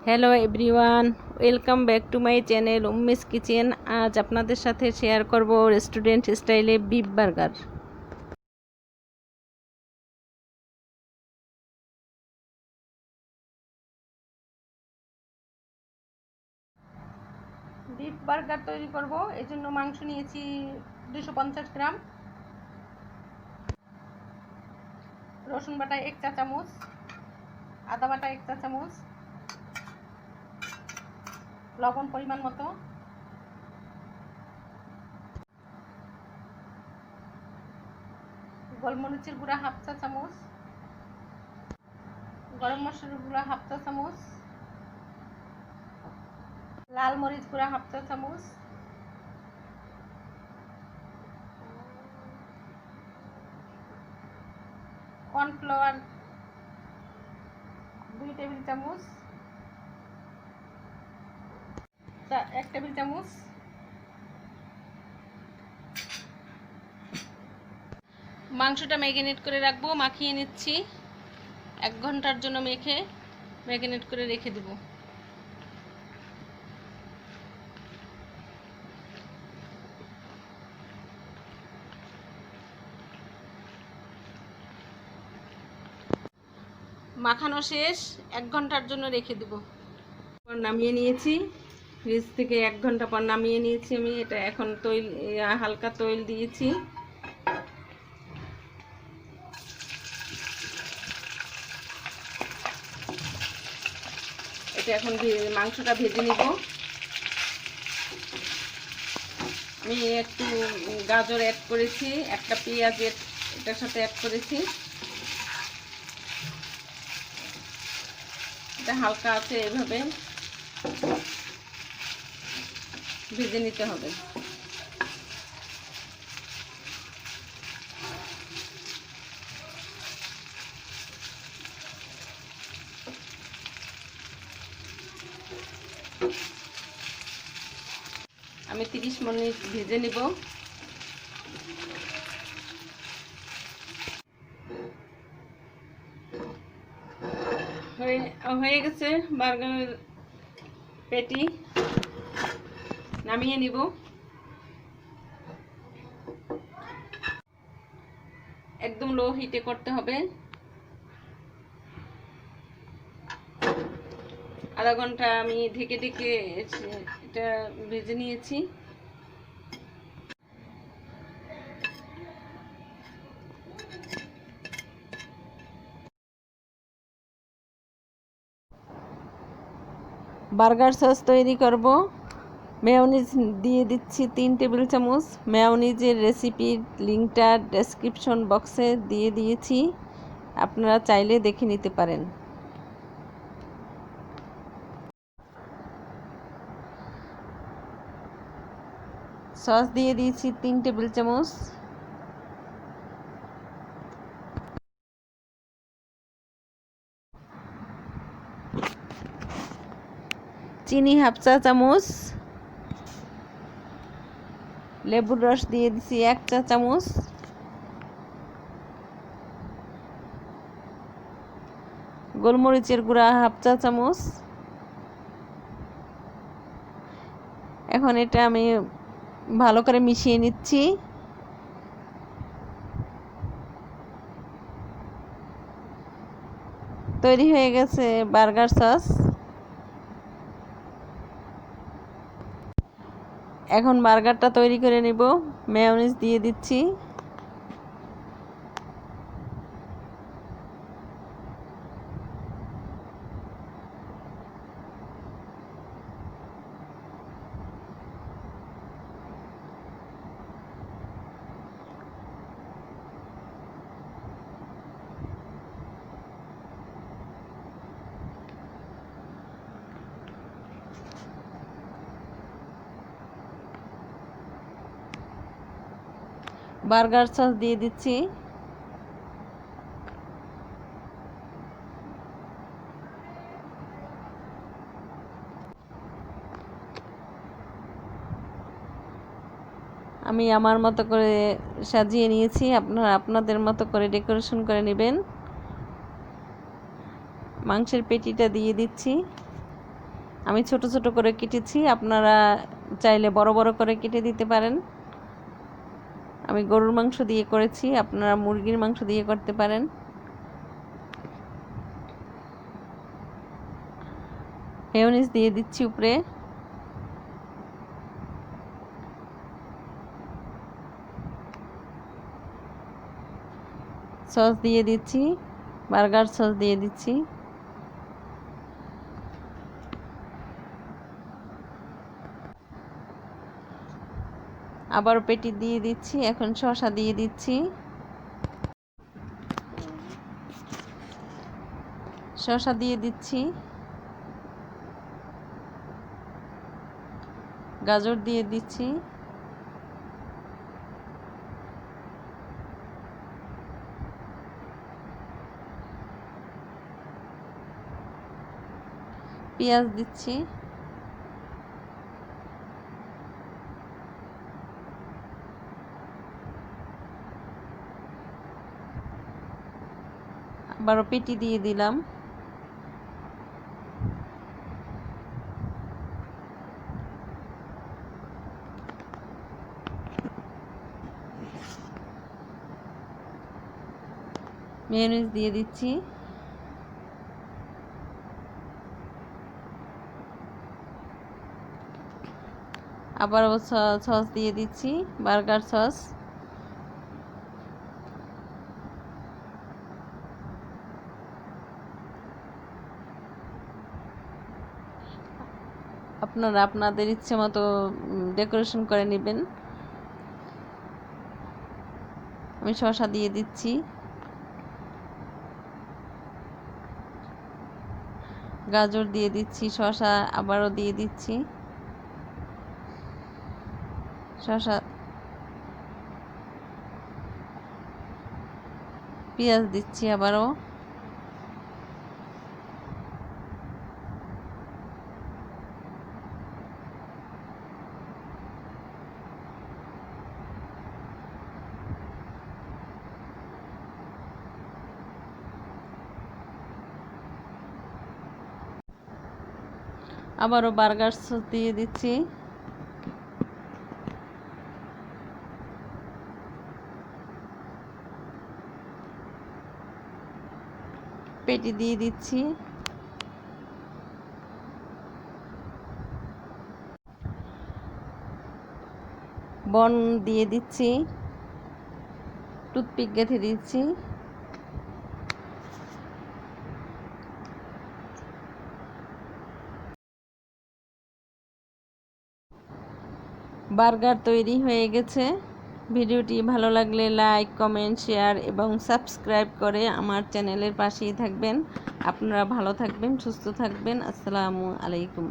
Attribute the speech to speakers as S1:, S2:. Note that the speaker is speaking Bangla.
S1: Hello everyone, welcome back to my channel Umme's kitchen. আজ আপনাদের সাথে শেয়ার করব রেস্টুরেন্ট স্টাইলে বিফ বার্গার। বিফ বার্গার তৈরি করব, এই জন্য মাংস নিয়েছি 250 গ্রাম, রসুন বাটা 1 চা চামচ, আদা বাটা 1 চা চামচ, লবণ পরিমাণ মতো, গোলমরিচের গুঁড়া হাফ চা চামচ, গরম মশলার গুঁড়া হাফ চা চামচ, লাল মরিচ গুঁড়া হাফ চা চামচ, কর্নফ্লাওয়ার 2 টেবিল চামচ, 1 টেবিল চামচ, মাংসটা ম্যারিনেট করে রাখবো। মাখিয়ে নিচ্ছি, 1 ঘন্টার জন্য ম্যারিনেট করে রেখে দেব। মাখানো শেষ, 1 ঘন্টার জন্য রেখে দেব। নামিয়ে নিয়েছি ফ্রিজ থেকে, 1 ঘন্টা পর নামিয়ে নিয়েছি আমি। এটা এখন হালকা তৈল দিয়েছি। এটা এখন মাংসটা ভেজে নিব। আমি একটু গাজর অ্যাড করেছি, একটা পেঁয়াজ এটার সাথে অ্যাড করেছি। এটা হালকা আছে, এভাবে ভেজে নিতে হবে। আমি 30 মিনিট ভেজে নিব। হয়ে গেছে বার্গারের পেটি, নামিয়ে নিব। একদম লো হিটে করতে হবে। আধা ঘন্টা আমি ঢেকে ঢেকে এটা ভেজে নিয়েছি। বার্গার সস তৈরি করব। মেয়োনিজ দিয়ে দিচ্ছি 3 টেবিল চামচ। মেয়োনিজের রেসিপির লিঙ্কটা ডেসক্রিপশন বক্সে দিয়ে দিয়েছি, আপনারা চাইলে দেখে নিতে পারেন। সস দিয়ে দিয়েছি 3 টেবিল চামচ। চিনি হাফ চা চামচ। লেবুর রস দিয়ে দিছি 1 চা চামচ। গোলমরিচের গুঁড়া হাফ চা চামচ। এখন এটা আমি ভালো করে মিশিয়ে নিচ্ছি। তৈরি হয়ে গেছে বার্গার সস। এখন বার্গারটা তৈরি করে নিব। মেয়োনিজ দিয়ে দিচ্ছি। বার্গার সস দিয়ে দিচ্ছি। আমি আমার মতো করে সাজিয়ে নিয়েছি, আপনারা আপনাদের মতো করে ডেকোরেশন করে নেবেন। মাংসের পেটিটা দিয়ে দিচ্ছি। আমি ছোট ছোট করে কেটেছি, আপনারা চাইলে বড় বড় করে কেটে দিতে পারেন। আমি গরুর মাংস দিয়ে করেছি, আপনারা মুরগির মাংস দিয়ে করতে পারেন। মেয়োনিজ দিয়ে দিচ্ছি উপরে। সস দিয়ে দিচ্ছি, বার্গার সস দিয়ে দিচ্ছি। আবারও পেটি দিয়ে দিচ্ছি। এখন শসা দিয়ে দিচ্ছি। শসা দিয়ে দিচ্ছি, গাজর দিয়ে দিচ্ছি, পেঁয়াজ দিচ্ছি, আবারও পেটি দিয়ে দিলাম। মেয়োনিজ দিয়ে দিচ্ছি। আবারও সস দিয়ে দিচ্ছি, বার্গার সস। আপনারা আপনাদের ইচ্ছে মতো ডেকোরেশন করে নেবেন। আমি শসা দিয়ে দিচ্ছি, গাজর দিয়ে দিচ্ছি, শসা আবারও দিয়ে দিচ্ছি, শসা, পেঁয়াজ দিচ্ছি আবারও। আবারও বার্গার সস দিয়ে দিচ্ছি। পেটি দিয়ে দিচ্ছি। বন দিয়ে দিচ্ছি, টুথপিক গেঁথে দিচ্ছি। বার্গার তৈরি হয়ে গেছে। ভিডিওটি ভালো লাগলে লাইক, কমেন্ট, শেয়ার এবং সাবস্ক্রাইব করে আমার চ্যানেলের পাশেই থাকবেন। আপনারা ভালো থাকবেন, সুস্থ থাকবেন। আসসালামু আলাইকুম।